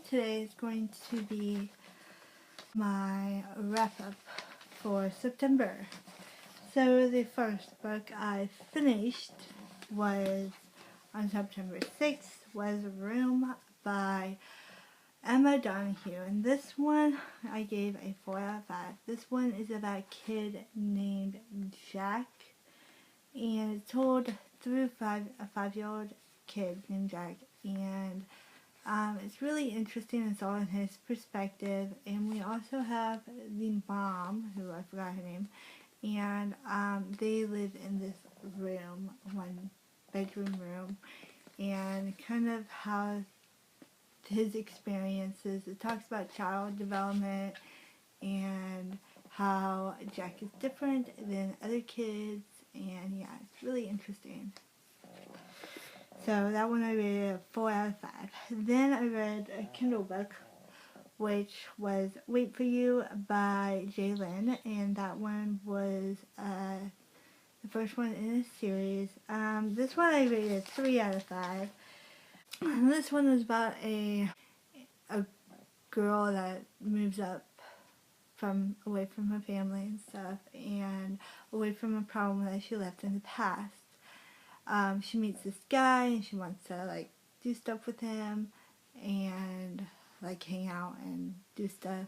today is going to be my wrap-up for September. So the first book I finished was on September 6th, was Room by Emma Donoghue, and this one I gave a 4 out of 5. This one is about a kid named Jack, and it's told through a 5-year-old kid named Jack, and it's really interesting. It's all in his perspective, and we also have the mom, who I forgot her name, and they live in this room, one bedroom room, and kind of how his experiences. It talks about child development and how Jack is different than other kids, and yeah, it's really interesting. So that one I rated a 4 out of 5. Then I read a Kindle book, which was Wait For You by Jalen, and that one was the first one in a series. This one I rated 3 out of 5. This one was about a girl that moves up away from her family and stuff, and away from a problem that she left in the past. She meets this guy and she wants to like do stuff with him and like hang out and do stuff,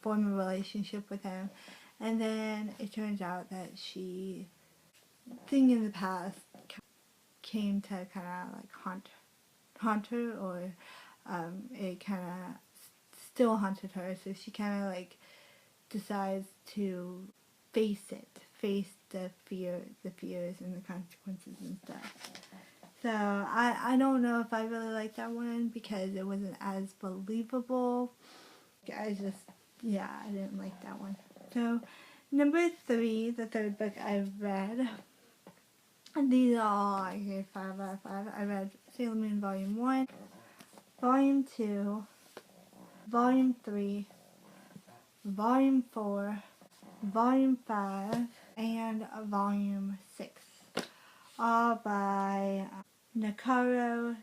form a relationship with him. And then it turns out that thing in the past came to kind of like haunt her, or it kind of still haunted her, so she kind of like decides to face the fears and the consequences and stuff. So I don't know if I really like that one because it wasn't as believable. I didn't like that one. So number 3, the third book I've read, and these are all I gave 5 out of 5. I read Sailor Moon Volume 1, Volume 2, Volume 3, Volume 4, Volume 5, and Volume 6, all by Nakaro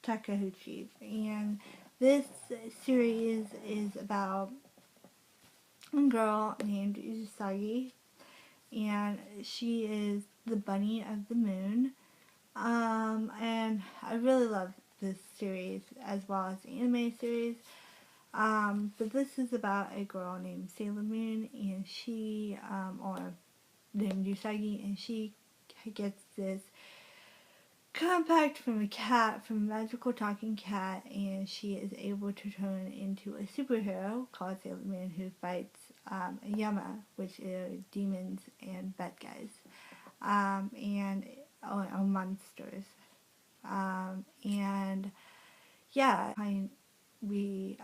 Takeuchi. And this series is about a girl named Usagi, and she is the bunny of the moon. And I really love this series as well as the anime series. But this is about a girl named Sailor Moon, and she, or named Usagi, and she gets this compact from a magical talking cat, and she is able to turn into a superhero called Sailor Moon who fights Yama, which are demons and bad guys, and monsters. And yeah, we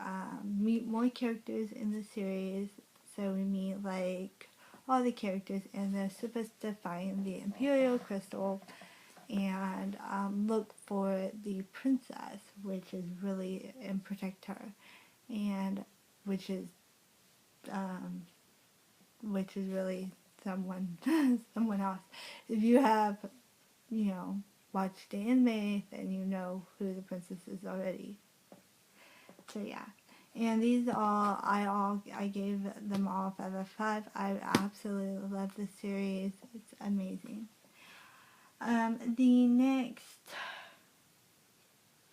meet more characters in the series. So we meet like all the characters, and they're supposed to find the Imperial Crystal and look for the princess, and protect her, and which is really someone someone else. If you have watched the anime, then you know who the princess is already. So yeah. And these I gave them all 5 out of 5. I absolutely love this series. It's amazing. The next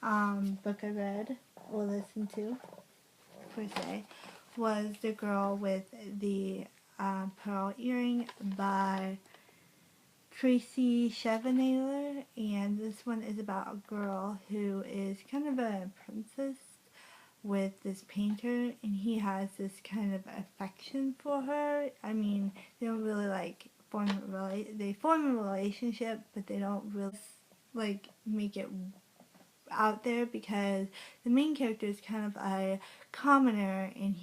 book I read or listened to, per se, was The Girl with the Pearl Earring by Tracy Chevalier, and this one is about a girl who is kind of a princess with this painter, and he has this kind of affection for her. I mean, they don't really like they form a relationship, but they don't really like make it out there, because the main character is kind of a commoner, and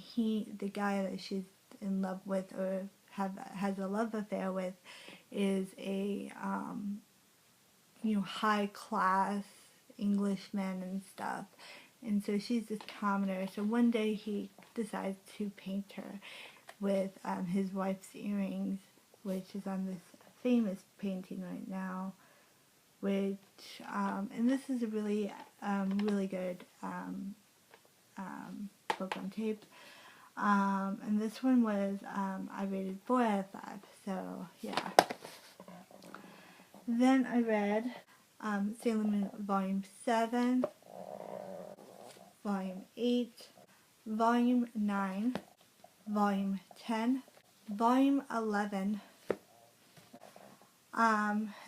the guy that she's in love with or has a love affair with is a high class Englishman and stuff. And so she's this commoner. So one day he decides to paint her with his wife's earrings, which is on this famous painting right now. And this is a really, really good book on tape. And this one was, I rated 4 out of 5, so yeah. Then I read Sailor Moon Volume 7, Volume 8, Volume 9, Volume 10, Volume 11.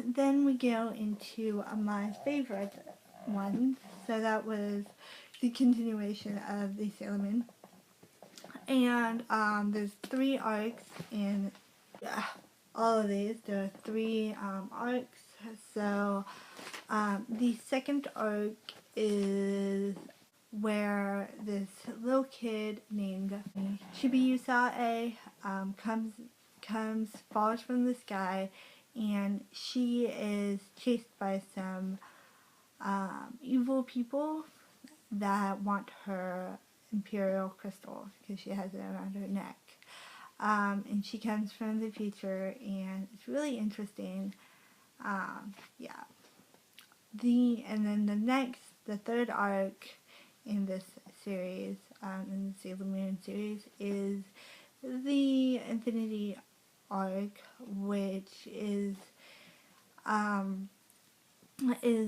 Then we go into my favorite one, so that was the continuation of the Sailor Moon. And there's 3 arcs in all of these. There are 3 arcs. So the second arc is where this little kid named Chibiusa falls from the sky, and she is chased by some evil people that want her Imperial Crystal because she has it around her neck. And she comes from the future, and it's really interesting. Yeah. And then the third arc in this series, in the Sailor Moon series, is the Infinity arc, which is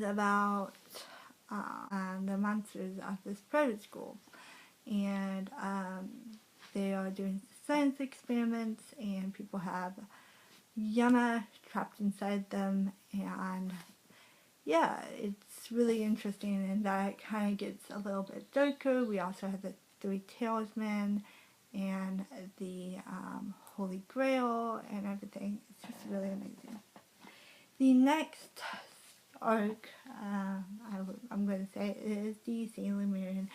about the monsters of this private school, and they are doing science experiments, and people have Yama trapped inside them, and yeah, it's really interesting, and that kind of gets a little bit darker. We also have the 3 Talesmen and the Holy Grail and everything. It's just really amazing. The next arc, I'm going to say, is the Sailor Moon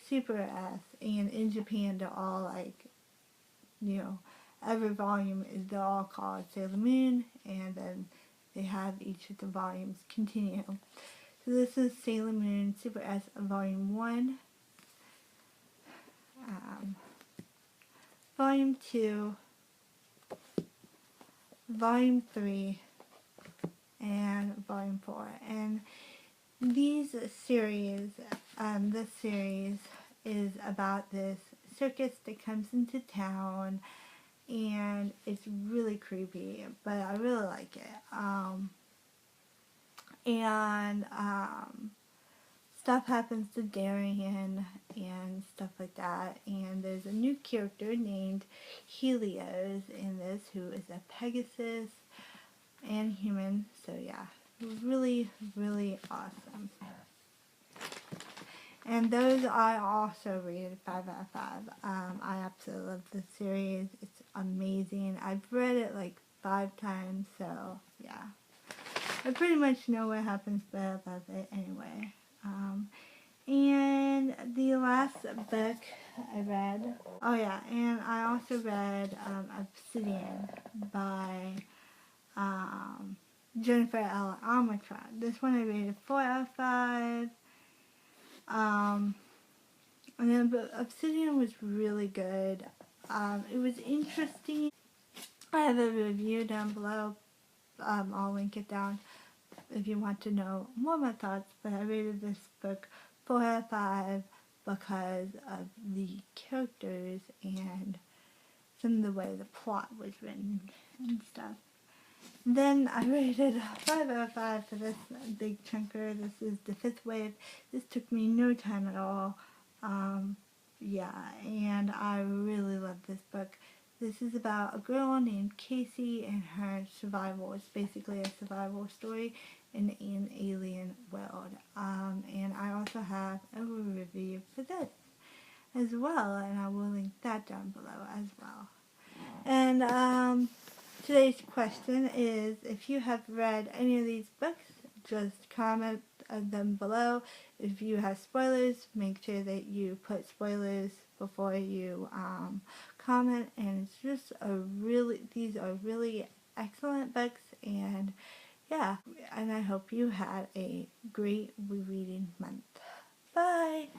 Super S, and in Japan they're all like, you know, every volume they're all called Sailor Moon, and then they have each of the volumes continue. So this is Sailor Moon Super S Volume 1, Volume 2, Volume 3, and Volume 4. And this series is about this circus that comes into town, and it's really creepy, but I really like it. And stuff happens to Darien and stuff like that, and there's a new character named Helios in this, who is a Pegasus and human, so yeah, really, really awesome. And those I also rated 5 out of 5. I absolutely love this series. It's amazing. I've read it like 5 times, so yeah. I pretty much know what happens, but I love it anyway. And the last book I read, oh yeah, and I also read Obsidian by Jennifer L. Armentrout. This one I rated 4 out of 5. And then Obsidian was really good. It was interesting. I have a review down below. I'll link it down if you want to know more of my thoughts. But I rated this book 4 out of 5 because of the characters and some of the way the plot was written and stuff. Then I rated 5 out of 5 for this big chunker. This is the 5th wave. This took me no time at all. Yeah, and I really love this book. This is about a girl named Casey and her survival. It's basically a survival story in an alien world. And I also have a review for this as well, and I will link that down below as well. And today's question is, if you have read any of these books, just comment them below. If you have spoilers, make sure that you put spoilers before you comment. And it's just these are really excellent books, and yeah, and I hope you had a great reading month. Bye!